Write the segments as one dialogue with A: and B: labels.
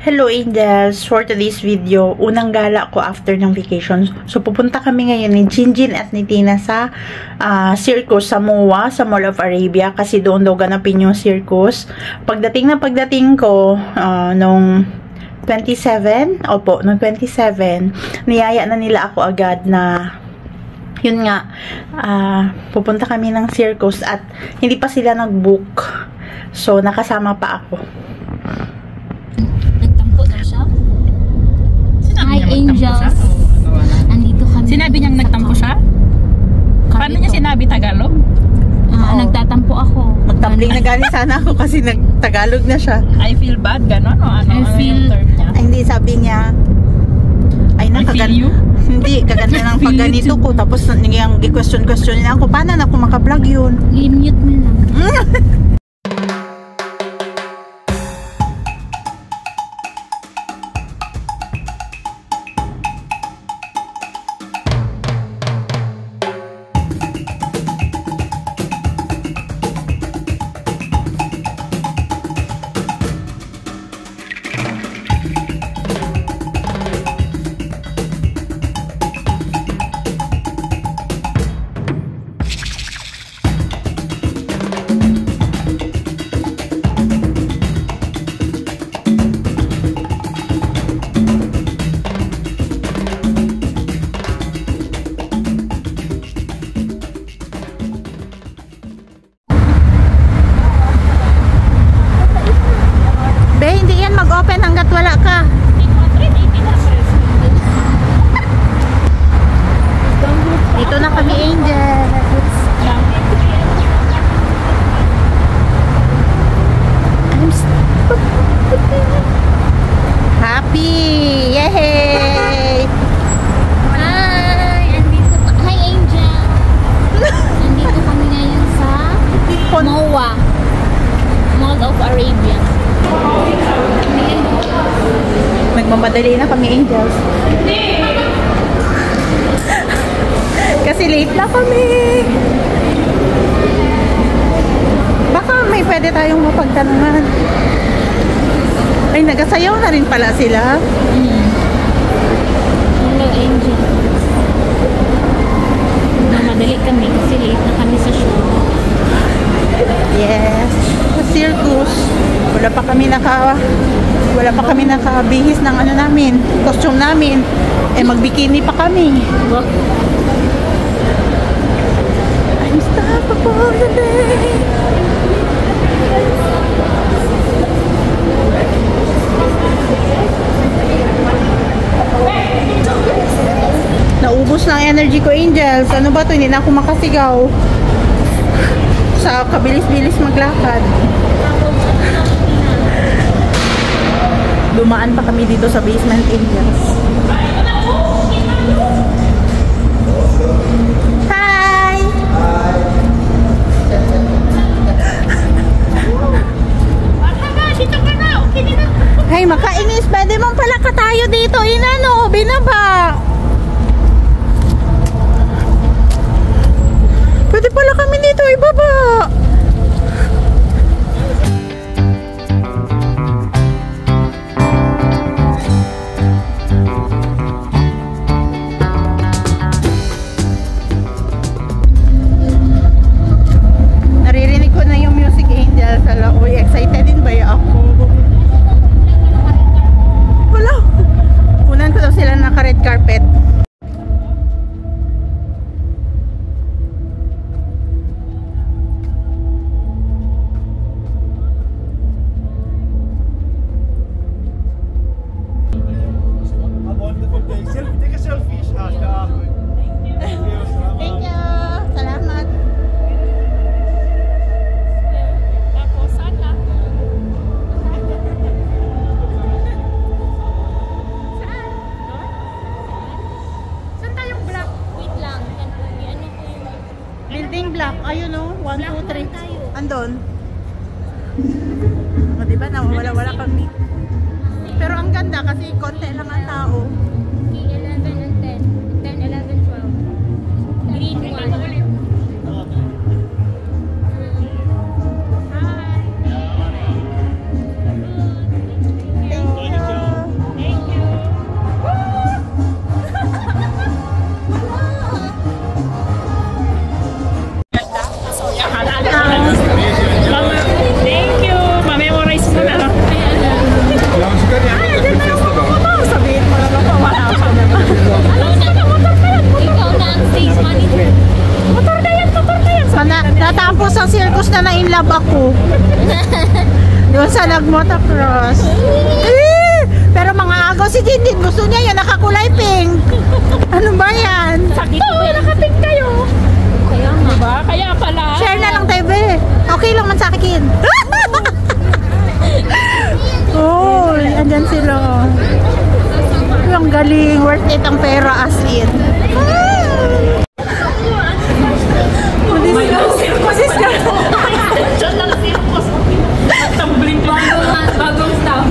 A: Hello Angels! For today's video, unang gala ko after ng vacation. So pupunta kami ngayon ni Jinjin at ni Tina sa circus sa MOA, sa Mall of Arabia, kasi doon daw ganapin yung circus. Pagdating ko nung 27, nung 27, niyaya na nila ako agad na yun nga, pupunta kami ng circus at hindi pa sila nag-book. So nakasama pa ako.
B: Hi Angels! Andito kami.
C: Sinabi niyang nagtampo siya? Paano niya sinabi Tagalog?
B: Nagtatampo ako.
A: Magtambling na galing sana ako kasi nag-Tagalog na siya.
C: I feel bad, gano'n? O ano?
B: I feel...
C: term niya?
A: Ay, hindi, sabi niya, ay
C: I feel you?
A: Hindi, kaganda ng pagganito ko. Tapos yung question niya ako, paano na ako makablog yun?
B: I-mute mo lang.
A: Hindi yan mag-open hanggat wala ka. Dito na kami, Angels. Happy! Yay!
B: Hi! Hi Angel! Andito kami ngayon sa MOA, Mall of Arabia.
A: Nagmamadali na kami, Angels. Kasi late na kami. Baka may pwede tayong mapagtanungan. Ay, nagasayaw na rin pala sila.
B: Hello Angel. Nagmamadali kami kasi late na kami sa show.
A: Yes. Sa circus. Wala pa kami nakabihis ng ano namin, costume namin. Magbikini pa kami. I'm unstoppable today. Naubos na ang energy ko, Angels. Ano ba to? Hindi na ako makasigaw. Sa kabilis-bilis maglakad. Dumaan pa kami dito sa basement, Angels. Hi! Hey, makainis. Pwede mong pala ka tayo dito. Inano, binaba. Pwede pala kami dito, ibaba. Excited din ba ako? Wala. Unan ko daw sila naka-red carpet.
D: Take a selfie, Shaka.
A: Thank you. Salamat. Building block. Ayun o. 1, 2, 3. Andon. O diba na wala kami. Pero ang ganda kasi konti lang ang tao.
B: 11 and 10. 10, 11, 12. Green 1.
A: Thank you. nag-motocross. Pero mga agaw si Jinjin, gusto niya yung nakakulay pink. Ano ba yan?
C: Sakit ko, nakapink kayo.
B: Kaya nga.
C: Diba? Kaya pala.
A: Share na lang tayo, be. Okay lang man sa akin. Oh, andyan sila. Ang galing. Worth it ang pera as in. Masis ka.
C: Diyan lang sirkos. Tumbling
B: Bagong staff.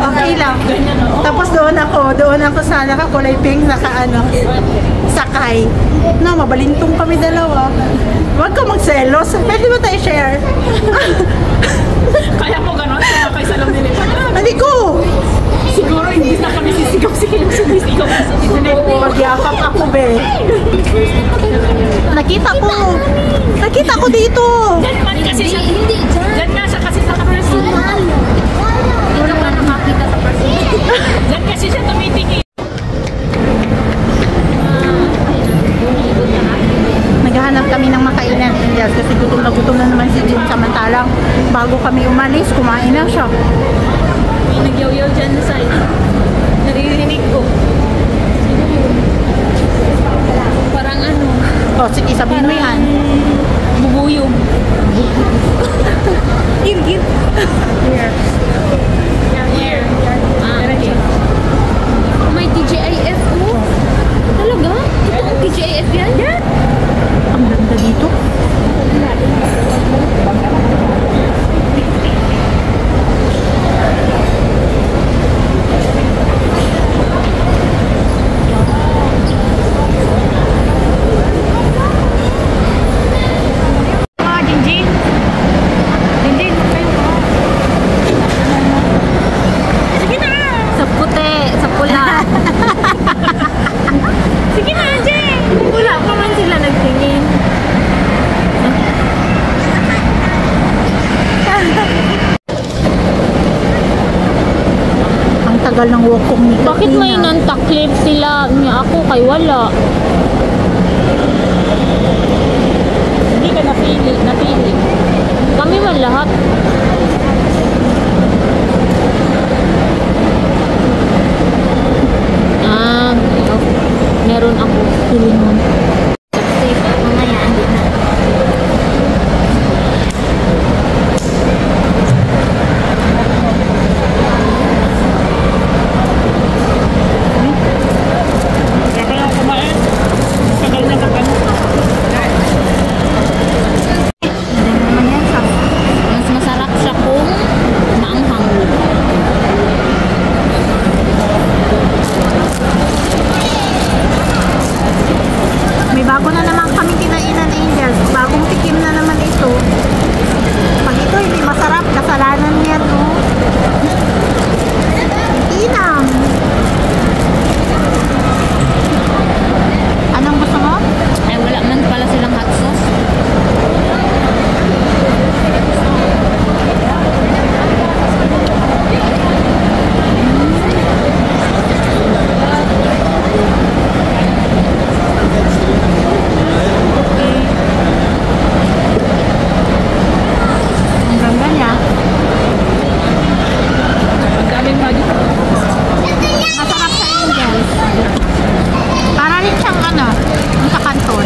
A: Okay lang. Tapos doon ako sa nakakulay pink, sakay. No, mabalintong kami dalawa. Huwag ka magselos. Pwede ba tayo share?
C: Kaya ko gano'n, sumakay sa lang nila.
A: Hindi ko!
C: Siguro hindi na kami sisigaw.
A: Magyakap ako, be. Nakita ko dito.
C: Diyan man kasi siya.
B: Hindi, dyan.
C: Diyan nga siya kasi sa personal.
B: Wala ka nakakita sa personal.
C: Diyan kasi siya tumitingin.
A: Naghahanap kami ng makainan, Indias, kasi gutom na naman si Jin. Samantalang bago kami umalis, kumain na siya.
B: May nagyaw-yaw dyan sa side. Naririnig ko. Parang ano,
A: O, sige, sabihin mo yan.
B: bubuyog. Gir.
C: Here.
B: Okay. May TGIF oh. Talaga? Totoong TGIF yan? Yan.
A: Ang ganda dito.
B: Sa puti, sa pula. Sige na, Jen. Wala pa man sila nagtingin.
A: Ang tagal ng walk ko ni Katrina.
B: Bakit may nantaklip sila? Niya ako kay wala.
C: Hindi ka napili.
B: Kami man lahat. Meron ako feeling mo. Kasi mamaya andi na.
C: Kaya kumain. Tagal na kapano.
B: Mas masarap siya kung maanghang.
A: May bago na naman kami kinainan, Angels. Bagong tikim na naman ito. Pag ito hindi masarap, kasalanan niya, no? Inam. Anong gusto mo?
B: Ay wala man pala silang hot sauce.
A: Ang ganda niya.
C: Ang daming magi.
A: Masarap sa Angels. Para rin siyang yung sa kanton.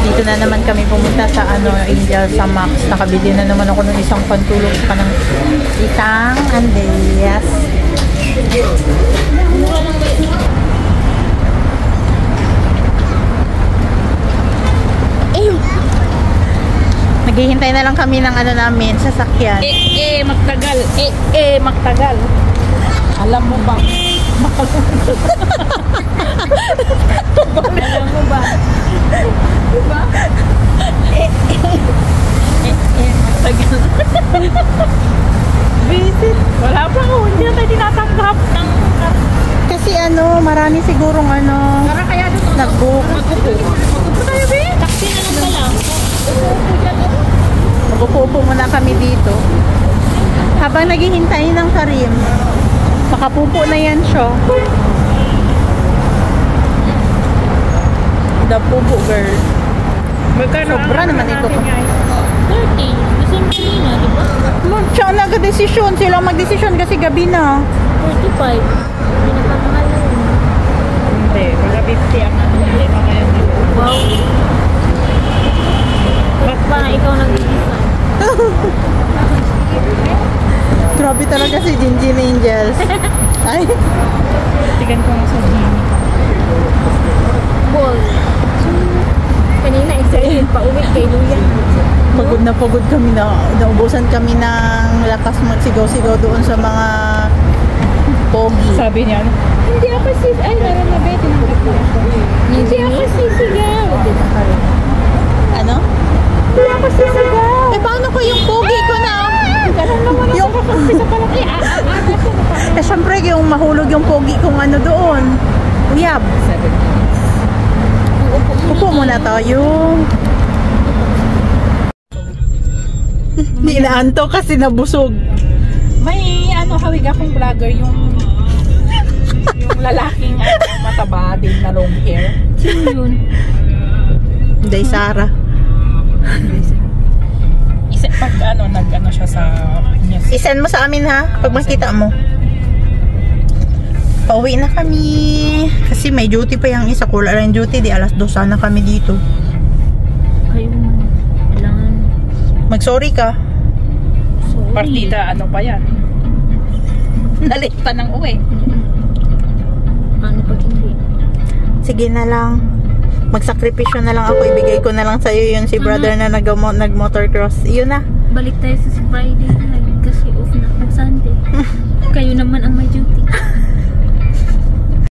A: Dito na naman kami pumunta sa Angel sa Max. Nakabili na naman ako ng isang pantulog pa ng isang Andreas. Naghihintay na lang kami ng namin, sasakyan.
C: Magtagal. Magtagal. Alam mo ba? Alam mo ba? Diba? Magtagal.
A: Visit.
C: Wala pa ko. Hindi na tayo tinatanggap ng...
A: Kasi marami sigurong
C: Tara kaya doon.
A: nag-book.
C: Magpupo tayo, be?
B: Taxi na lang pala.
A: Mag-upo muna kami dito. Habang naghihintay ng Karim, makapupo na yan siya. ganda pugo, girl.
C: Magkano
A: Sobra naman ito.
B: 30. Kasi kanina, di ba?
A: Siya ang nag-desisyon. Sila ang mag-desisyon kasi gabi na.
B: 45. Pinakamahal na yun.
C: Hindi, mga 50 ang hindi pa kayo dito.
B: Wow. Ba't ba na ikaw nag-design?
A: Grabe talaga si Jinjin Angels. Ay,
C: Tigan ko nga sa Jimmy.
B: Ball. Kanina, excited pa uwi kay Luya.
A: pagod kami na. Naubusan kami ng lakas magsigaw-sigaw doon sa mga pogi.
C: Sabi niya, hindi ako sis. Ay, meron na ba? Tinanggap ko.
B: Hindi ako sisigaw.
A: Ano?
B: Hindi ako sisigaw.
A: Eh, paano ko yung pogi ko na? Yung, eh, syempre, yung mahulog yung pogi kong ano doon. Uyab. Upo muna tayo. Hindi naanto kasi nabusog.
C: may ano, hawig akong vlogger, yung lalaking mataba din na long hair.
B: Sino yun?
A: Hindi, Sarah.
C: Isa, pag ano, nag-ano siya sa news.
A: I-send mo sa amin ha, pag makita mo. Pauwi na kami. Kasi may duty pa yung isa. Kula lang duty, di alas 2 sana kami dito.
B: Kayo man. Kailangan.
A: Mag-sorry ka.
B: Sorry.
C: Partida, ano pa yan? Nalit pa ng uwi.
B: Ano pag hindi?
A: Sige na lang. Magsakripisyo na lang ako. Ibigay ko na lang sa'yo yun si brother na nag-motocross. Yun na.
B: Balik tayo sa Friday night kasi off na ako Sunday. Kayo naman ang may duty.